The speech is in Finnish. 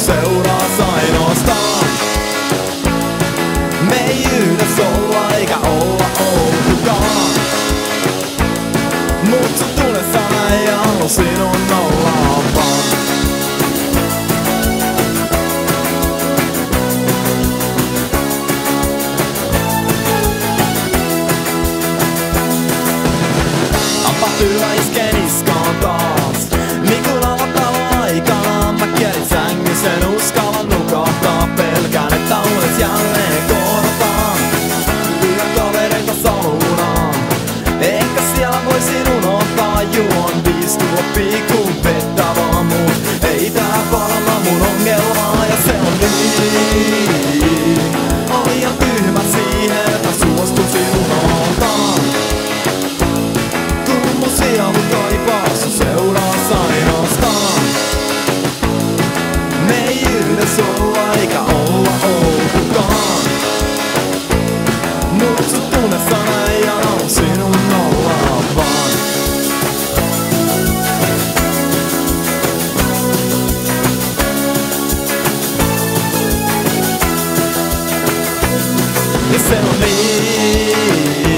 seuraas ainoastaan. Me ei yhdessä olla eikä olla oltukaan. Mut sun tunnessana ei halua sinun olla vaan. Pyhä iskee niskaan taas. Mikun avatalo aikana mä kierin sängyssä, en uskalla nukahtaa. Pelkään, että unes jälleen kohdataan yökavereita saunaan. Ehkä siellä voisin unohtaa juon 5 tuoppii kun vettä vaan. Mut ei tää paranna mun ongelmaa ja se on niin. On liian tyhmä siihen, että suostuisin unohtaa. Mut kaipaa sun seuraas ainoastaan. Me ei yhdessä olla eikä olla oltukaan. Mut sun tunnesana ei halua sinun olla vaan. Ja se on niin.